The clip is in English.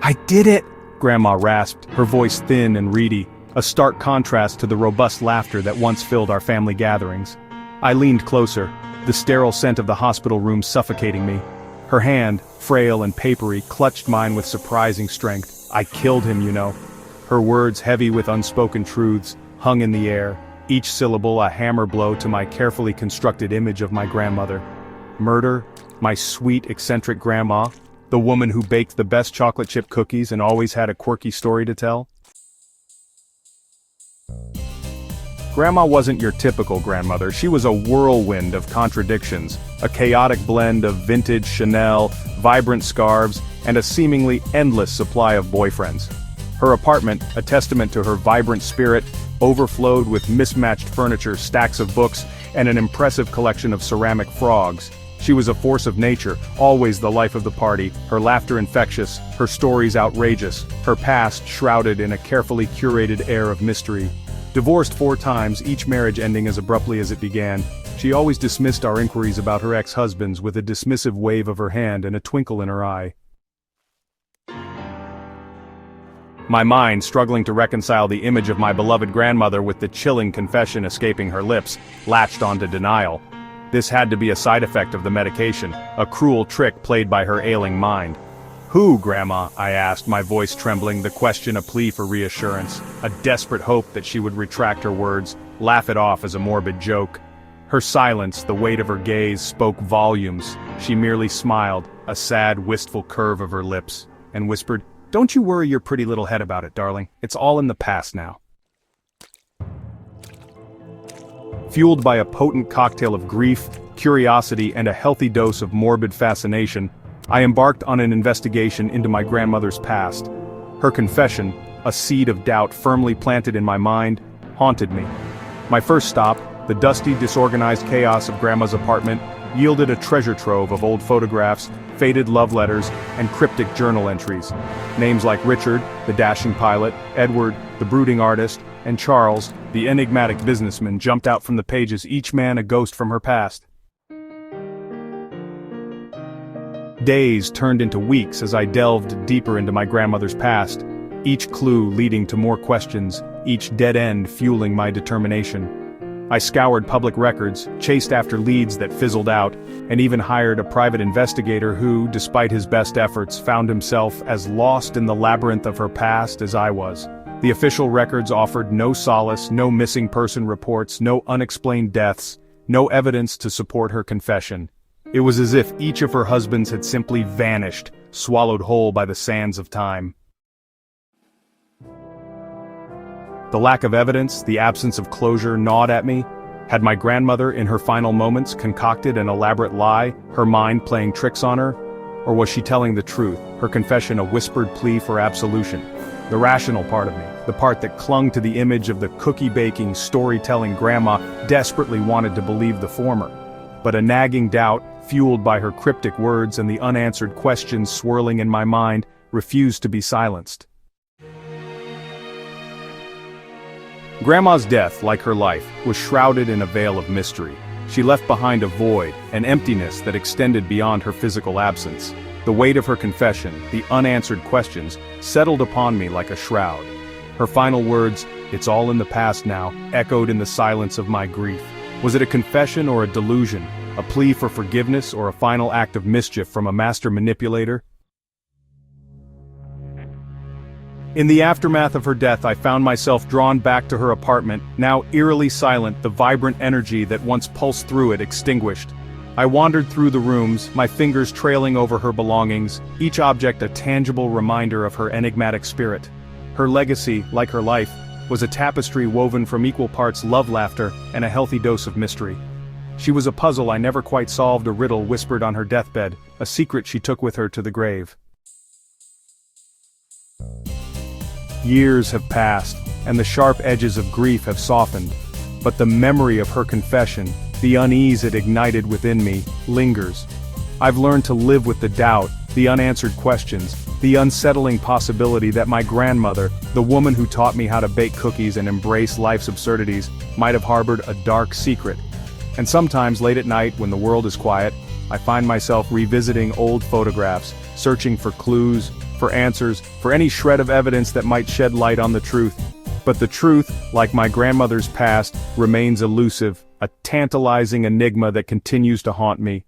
I did it! Grandma rasped, her voice thin and reedy, a stark contrast to the robust laughter that once filled our family gatherings. I leaned closer, the sterile scent of the hospital room suffocating me. Her hand, frail and papery, clutched mine with surprising strength. I killed him, you know. Her words, heavy with unspoken truths, hung in the air, each syllable a hammer blow to my carefully constructed image of my grandmother. Murder? My sweet, eccentric grandma? The woman who baked the best chocolate chip cookies and always had a quirky story to tell? Grandma wasn't your typical grandmother. She was a whirlwind of contradictions, a chaotic blend of vintage Chanel, vibrant scarves, and a seemingly endless supply of boyfriends. Her apartment, a testament to her vibrant spirit, overflowed with mismatched furniture, stacks of books, and an impressive collection of ceramic frogs. She was a force of nature, always the life of the party, her laughter infectious, her stories outrageous, her past shrouded in a carefully curated air of mystery. Divorced 4 times, each marriage ending as abruptly as it began, she always dismissed our inquiries about her ex-husbands with a dismissive wave of her hand and a twinkle in her eye. My mind, struggling to reconcile the image of my beloved grandmother with the chilling confession escaping her lips, latched onto denial. This had to be a side effect of the medication, a cruel trick played by her ailing mind. "Who, Grandma?" I asked, my voice trembling, the question a plea for reassurance, a desperate hope that she would retract her words, laugh it off as a morbid joke. Her silence, the weight of her gaze, spoke volumes. She merely smiled, a sad, wistful curve of her lips, and whispered, "Don't you worry your pretty little head about it, darling. It's all in the past now." Fueled by a potent cocktail of grief, curiosity, and a healthy dose of morbid fascination, I embarked on an investigation into my grandmother's past. Her confession, a seed of doubt firmly planted in my mind, haunted me. My first stop, the dusty, disorganized chaos of Grandma's apartment, yielded a treasure trove of old photographs, faded love letters, and cryptic journal entries. Names like Richard, the dashing pilot, Edward, the brooding artist, and Charles, the enigmatic businessman, jumped out from the pages, each man a ghost from her past. Days turned into weeks as I delved deeper into my grandmother's past, each clue leading to more questions, each dead end fueling my determination. I scoured public records, chased after leads that fizzled out, and even hired a private investigator who, despite his best efforts, found himself as lost in the labyrinth of her past as I was. The official records offered no solace, no missing person reports, no unexplained deaths, no evidence to support her confession. It was as if each of her husbands had simply vanished, swallowed whole by the sands of time. The lack of evidence, the absence of closure gnawed at me. Had my grandmother, in her final moments, concocted an elaborate lie, her mind playing tricks on her? Or was she telling the truth, her confession a whispered plea for absolution? The rational part of me, the part that clung to the image of the cookie-baking, storytelling grandma, desperately wanted to believe the former. But a nagging doubt, fueled by her cryptic words and the unanswered questions swirling in my mind, refused to be silenced. Grandma's death, like her life, was shrouded in a veil of mystery. She left behind a void, an emptiness that extended beyond her physical absence. The weight of her confession, the unanswered questions, settled upon me like a shroud. Her final words, "It's all in the past now," echoed in the silence of my grief. Was it a confession or a delusion, a plea for forgiveness or a final act of mischief from a master manipulator? In the aftermath of her death, I found myself drawn back to her apartment, now eerily silent, the vibrant energy that once pulsed through it extinguished. I wandered through the rooms, my fingers trailing over her belongings, each object a tangible reminder of her enigmatic spirit. Her legacy, like her life, was a tapestry woven from equal parts love laughter and a healthy dose of mystery. She was a puzzle I never quite solved, a riddle whispered on her deathbed, a secret she took with her to the grave. Years have passed, and the sharp edges of grief have softened, but the memory of her confession, the unease it ignited within me, lingers. I've learned to live with the doubt, the unanswered questions, the unsettling possibility that my grandmother, the woman who taught me how to bake cookies and embrace life's absurdities, might have harbored a dark secret. And sometimes late at night, when the world is quiet, I find myself revisiting old photographs, searching for clues, for answers, for any shred of evidence that might shed light on the truth. But the truth, like my grandmother's past, remains elusive, a tantalizing enigma that continues to haunt me.